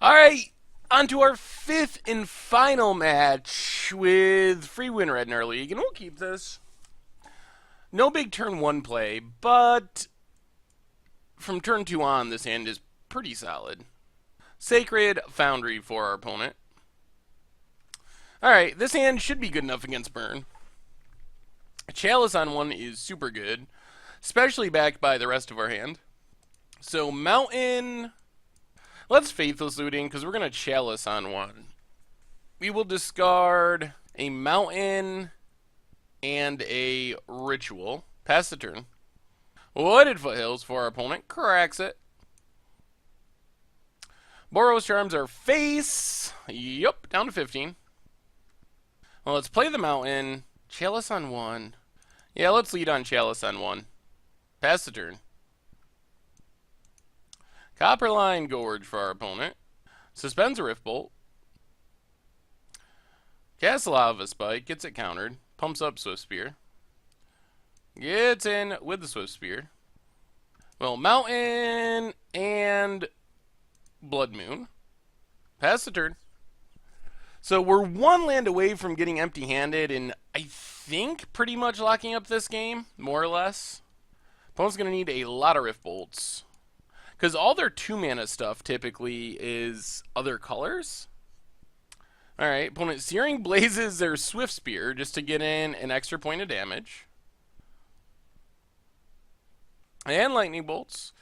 All right, on to our fifth and final match with free win red in our league, and we'll keep this. No big turn one play, but from turn two on, this hand is pretty solid. Sacred Foundry for our opponent. All right, this hand should be good enough against Burn. Chalice on one is super good, especially backed by the rest of our hand. So Mountain, let's Faithless Looting because we're going to Chalice on one. We will discard a Mountain and a Ritual. Pass the turn. Wooded Foothills for our opponent. Cracks it. Boros Charms our face. Yup, down to 15. Well, let's play the Mountain. Chalice on one. Yeah, let's lead on Chalice on one. Pass the turn. Copperline Gorge for our opponent. Suspends a Rift Bolt. Casts a Lava Spike. Gets it countered. Pumps up Swift Spear. Gets in with the Swift Spear. Well, Mountain and Blood Moon. Pass the turn. So we're one land away from getting empty-handed, and I think pretty much locking up this game, more or less. Opponent's going to need a lot of Rift Bolts. Because all their 2-mana stuff typically is other colors. Alright, opponent Searing Blazes their Swift Spear just to get in an extra point of damage. And Lightning Bolts.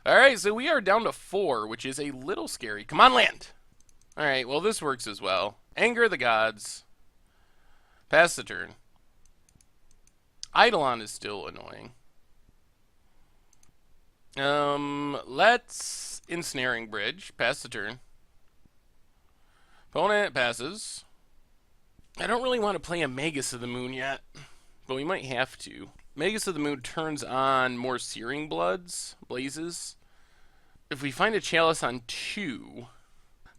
Alright, so we are down to 4, which is a little scary. Come on, land! Alright, well this works as well. Anger the Gods. Pass the turn. Eidolon is still annoying. Let's Ensnaring Bridge. Pass the turn. Opponent passes. I don't really want to play a Magus of the Moon yet, but we might have to. Magus of the Moon turns on more Searing Blazes. If we find a Chalice on 2,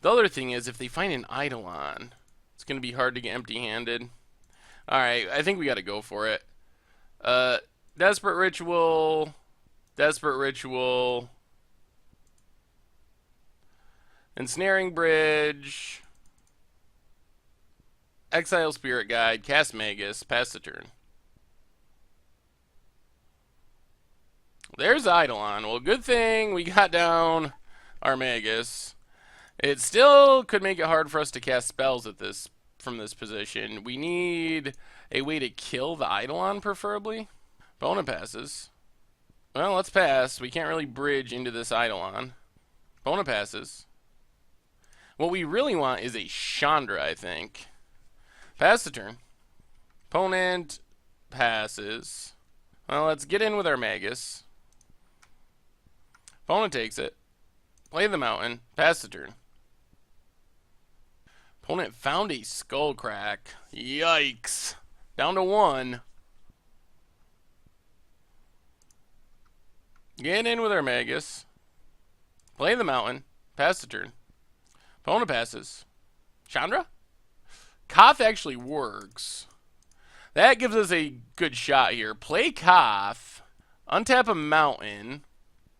the other thing is if they find an Eidolon, it's going to be hard to get empty-handed. Alright, I think we got to go for it. Desperate Ritual. Desperate Ritual. Ensnaring Bridge. Exile Spirit Guide. Cast Magus. Pass the turn. There's Eidolon. Well, good thing we got down our Magus. It still could make it hard for us to cast spells at this from this position. We need a way to kill the Eidolon, preferably. Opponent passes. Well, let's pass. We can't really bridge into this Eidolon. Opponent passes. What we really want is a Chandra, I think. Pass the turn. Opponent passes. Well, let's get in with our Magus. Opponent takes it. Play the Mountain. Pass the turn. Opponent found a Skullcrack. Yikes. Down to 1. Get in with our Magus. Play the Mountain. Pass the turn. Opponent passes. Chandra? Koth actually works. That gives us a good shot here. Play Koth. Untap a Mountain.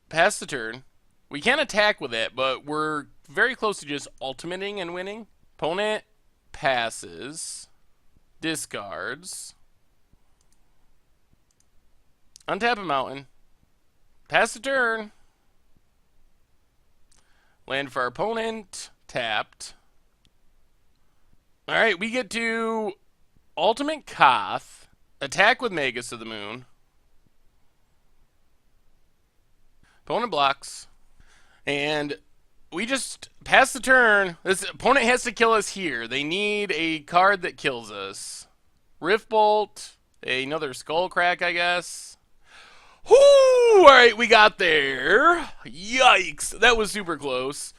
Pass the turn. We can't attack with it, but we're very close to just ultimating and winning. Opponent passes. Discards. Untap a Mountain. Pass the turn. Land for our opponent. Tapped. Alright, we get to Ultimate Koth. Attack with Magus of the Moon. Opponent blocks. And we just pass the turn. This opponent has to kill us here. They need a card that kills us. Rift Bolt. Another Skullcrack, I guess. Whoo! Alright, we got there. Yikes. That was super close.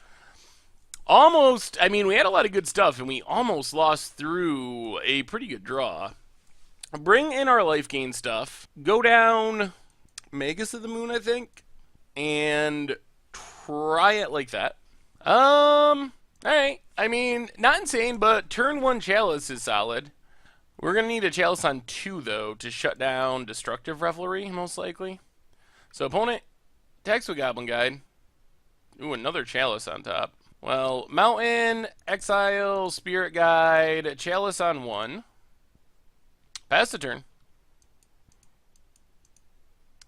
Almost, I mean, we had a lot of good stuff, and we almost lost through a pretty good draw. Bring in our life gain stuff. Go down Magus of the Moon, I think. And try it like that. Alright. I mean, not insane, but turn 1 Chalice is solid. We're going to need a Chalice on 2, though, to shut down Destructive Revelry, most likely. So, opponent attacks with Goblin Guide. Ooh, another Chalice on top. Well, Mountain, Exile, Spirit Guide, Chalice on 1. Pass the turn.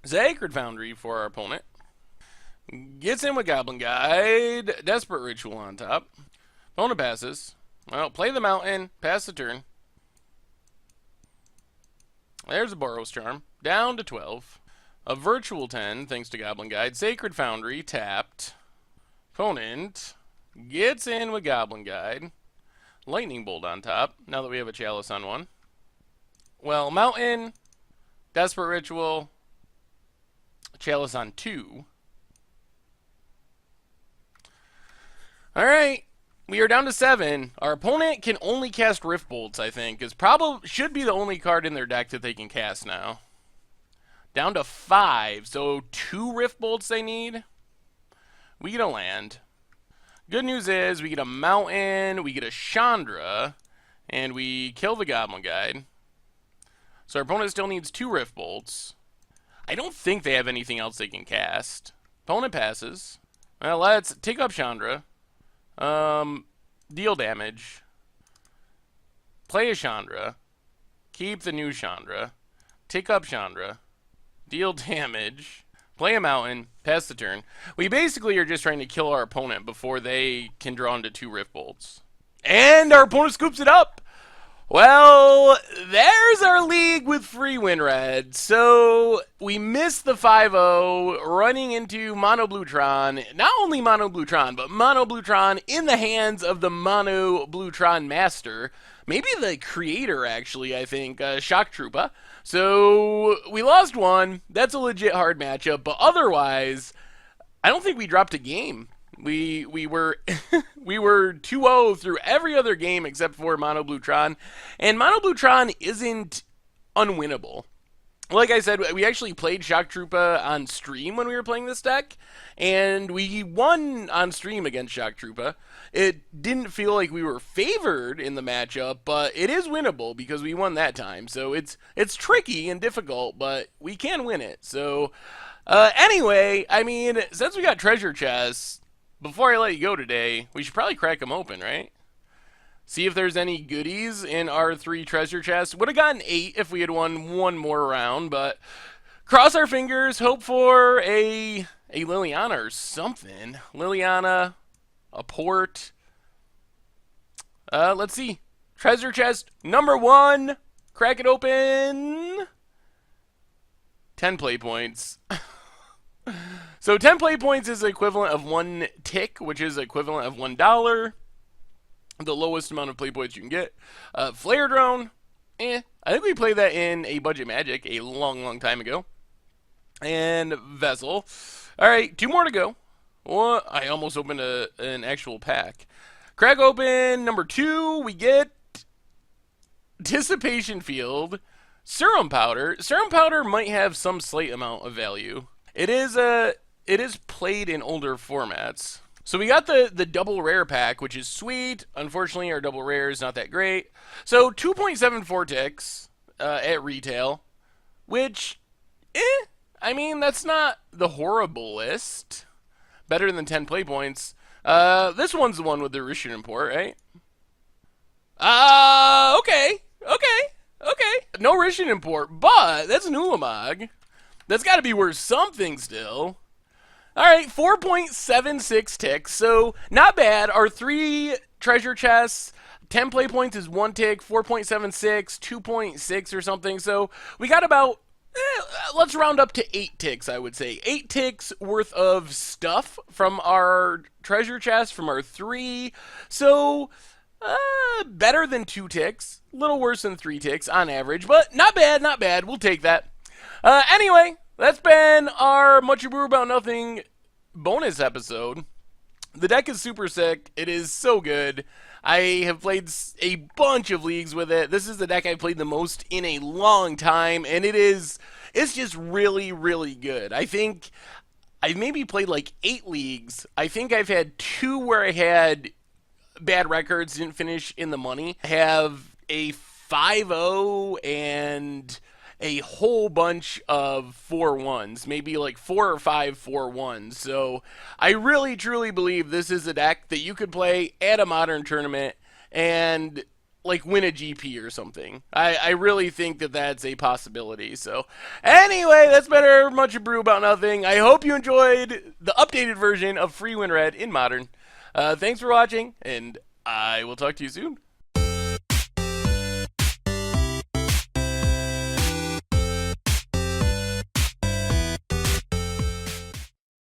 Sacred Foundry for our opponent. Gets in with Goblin Guide. Desperate Ritual on top. Opponent passes. Well, play the Mountain. Pass the turn. There's a Boros Charm. Down to 12. A Virtual 10, thanks to Goblin Guide. Sacred Foundry, tapped. Opponent gets in with Goblin Guide. Lightning Bolt on top, now that we have a Chalice on 1. Well, Mountain, Desperate Ritual, Chalice on 2. Alright, we are down to 7. Our opponent can only cast Rift Bolts, I think, because probably should be the only card in their deck that they can cast now. Down to 5, so 2 Rift Bolts they need. We get a land. Good news is we get a Mountain, we get a Chandra, and we kill the Goblin Guide. So our opponent still needs 2 Rift Bolts. I don't think they have anything else they can cast. Opponent passes. Well, let's take up Chandra. Deal damage. Play a Chandra. Keep the new Chandra. Take up Chandra. Deal damage. Play a Mountain. Pass the turn. We basically are just trying to kill our opponent before they can draw into 2 Rift Bolts. And our opponent scoops it up! Well, there's our league with free win red. So we missed the 5-0, running into Mono Bluetron. Not only Mono Bluetron, but Mono Bluetron in the hands of the Mono Bluetron master. Maybe the creator, actually, I think, Shock Troopa. So we lost one. That's a legit hard matchup. But otherwise, I don't think we dropped a game. We were we were 2-0 through every other game except for Mono Bluetron, and Mono Bluetron isn't unwinnable. Like I said, we actually played Shock Troopa on stream when we were playing this deck, and we won on stream against Shock Troopa. It didn't feel like we were favored in the matchup, but it is winnable because we won that time. So it's tricky and difficult, but we can win it. So anyway, I mean, since we got treasure chests, before I let you go today, we should probably crack them open, right? See if there's any goodies in our 3 treasure chests. Would have gotten 8 if we had won one more round, but cross our fingers, hope for a Liliana or something. Liliana, a port. Let's see. Treasure chest number 1. Crack it open. 10 play points. So 10 play points is the equivalent of 1 tick, which is equivalent of $1. The lowest amount of play points you can get. Flare Drone, I think we played that in a Budget Magic a long time ago. And Vessel. Alright, 2 more to go. Well, I almost opened an actual pack. Crack open number 2, we get Dissipation Field, Serum Powder. Serum Powder might have some slight amount of value. It is played in older formats. So we got the double rare pack, which is sweet. Unfortunately, our double rare is not that great. So 2.74 ticks at retail, which, I mean, that's not the horriblest. Better than 10 play points. This one's the one with the Russian import, right? Okay. No Russian import, but that's an Ulamog. That's got to be worth something still. Alright, 4.76 ticks, so not bad. Our 3 treasure chests, 10 play points is 1 tick, 4.76, 2.6 or something. So we got about, let's round up to 8 ticks, I would say. 8 ticks worth of stuff from our treasure chest, from our 3. So better than 2 ticks, a little worse than 3 ticks on average, but not bad. We'll take that. Anyway, that's been our Much Ado About Nothing bonus episode. The deck is super sick. It is so good. I have played a bunch of leagues with it. This is the deck I've played the most in a long time, and it's just really good. I think I've maybe played like 8 leagues. I think I've had 2 where I had bad records, didn't finish in the money. I have a 5-0 and a whole bunch of 4-1s, maybe like 4 or 5 4-1s. So I really truly believe this is a deck that you could play at a modern tournament and like win a GP or something. I really think that that's a possibility. So anyway, that's better much Abrew about nothing. I hope you enjoyed the updated version of Free Win Red in Modern. Thanks for watching, and I will talk to you soon.